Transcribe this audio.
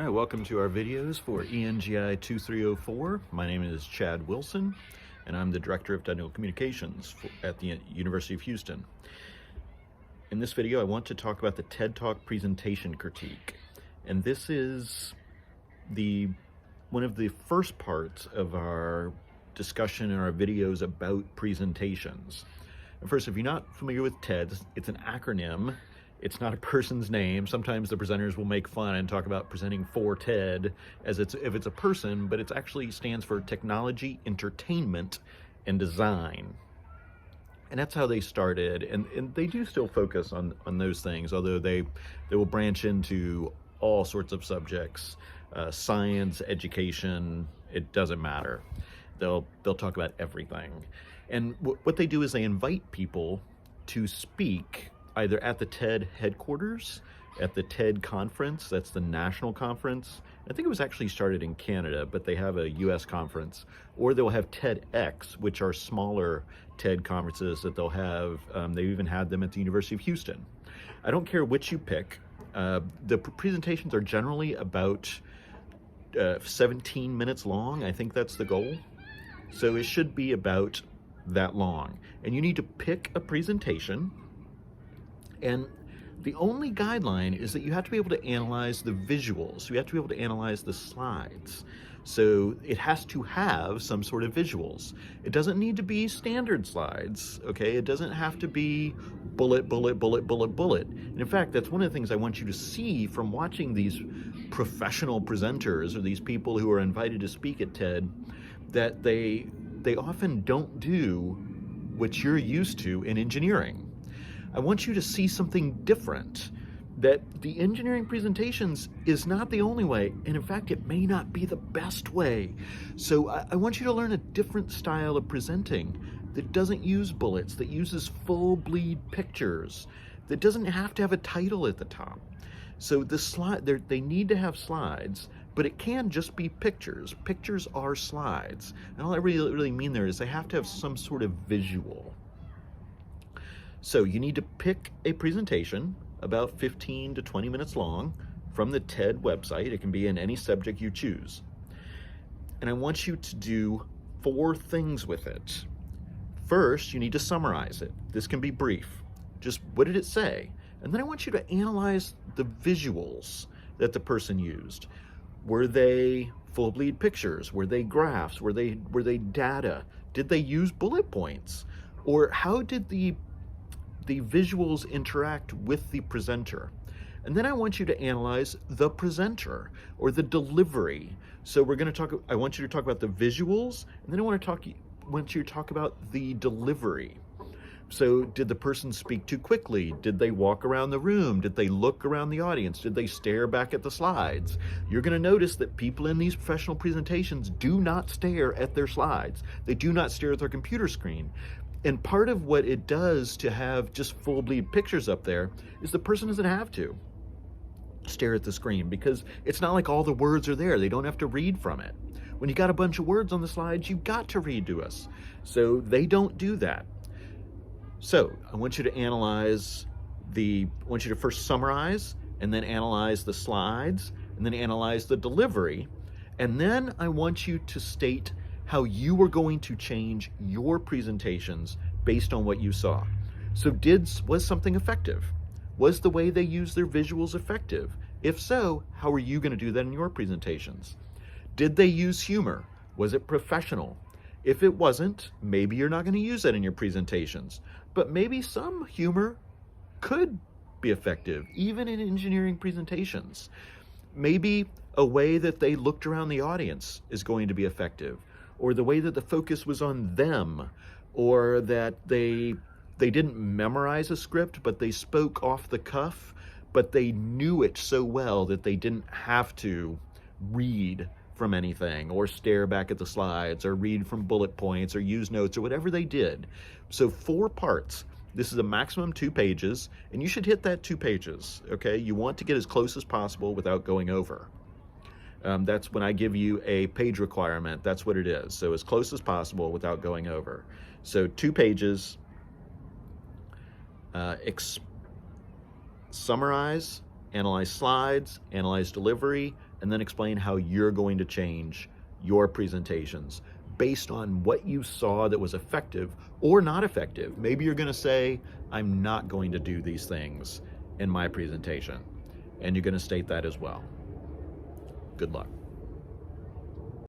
Hi, welcome to our videos for ENGI 2304. My name is Chad Wilson, and I'm the Director of Technical Communications at the University of Houston. In this video, I want to talk about the TED Talk presentation critique. And this is one of the first parts of our discussion in our videos about presentations. And first, if you're not familiar with TED, it's an acronym. It's not a person's name. Sometimes the presenters will make fun and talk about presenting for TED as if it's a person, but it actually stands for Technology, Entertainment, and Design. And that's how they started, and they do still focus on those things, although they will branch into all sorts of subjects, science, education, it doesn't matter. They'll talk about everything. And what they do is they invite people to speak either at the TED headquarters, at the TED conference, that's the national conference. I think it was actually started in Canada, but they have a US conference, or they'll have TEDx, which are smaller TED conferences that they'll have. They've even had them at the University of Houston. I don't care which you pick. The presentations are generally about 17 minutes long. I think that's the goal. So it should be about that long. And you need to pick a presentation. And the only guideline is that you have to be able to analyze the visuals. You have to be able to analyze the slides. So it has to have some sort of visuals. It doesn't need to be standard slides, okay? It doesn't have to be bullet, bullet, bullet, bullet, bullet. And in fact, that's one of the things I want you to see from watching these professional presenters or these people who are invited to speak at TED, that they often don't do what you're used to in engineering. I want you to see something different, that the engineering presentations is not the only way, and in fact, it may not be the best way. So I want you to learn a different style of presenting that doesn't use bullets, that uses full bleed pictures, that doesn't have to have a title at the top. So the slide, they need to have slides, but it can just be pictures. Pictures are slides. And all I really mean there is they have to have some sort of visual. So you need to pick a presentation about 15 to 20 minutes long from the TED website. It can be in any subject you choose. And I want you to do 4 things with it. First, you need to summarize it. This can be brief. Just what did it say? And then I want you to analyze the visuals that the person used. Were they full bleed pictures? Were they graphs? Were they data? Did they use bullet points? Or how did the visuals interact with the presenter? And then I want you to analyze the presenter or the delivery. So I want you to talk about the visuals, and then I want you to talk about the delivery. So did the person speak too quickly? Did they walk around the room? Did they look around the audience? Did they stare back at the slides? You're going to notice that people in these professional presentations do not stare at their slides. They do not stare at their computer screen. And part of what it does to have just full bleed pictures up there is the person doesn't have to stare at the screen, because it's not like all the words are there. They don't have to read from it. When you got a bunch of words on the slides, you've got to read to us. So they don't do that. So I want you to first summarize, and then analyze the slides, and then analyze the delivery. And then I want you to state how you are going to change your presentations based on what you saw. So was something effective? Was the way they used their visuals effective? If so, how are you going to do that in your presentations? Did they use humor? Was it professional? If it wasn't, maybe you're not going to use that in your presentations. But maybe some humor could be effective, even in engineering presentations. Maybe a way that they looked around the audience is going to be effective, or the way that the focus was on them, or that they didn't memorize a script, but they spoke off the cuff, but they knew it so well that they didn't have to read from anything, or stare back at the slides, or read from bullet points, or use notes, or whatever they did. So 4 parts. This is a maximum 2 pages, and you should hit that 2 pages, okay? You want to get as close as possible without going over. That's when I give you a page requirement. That's what it is. So as close as possible without going over. So 2 pages, summarize, analyze slides, analyze delivery, and then explain how you're going to change your presentations based on what you saw that was effective or not effective. Maybe you're going to say, I'm not going to do these things in my presentation, and you're going to state that as well. Good luck.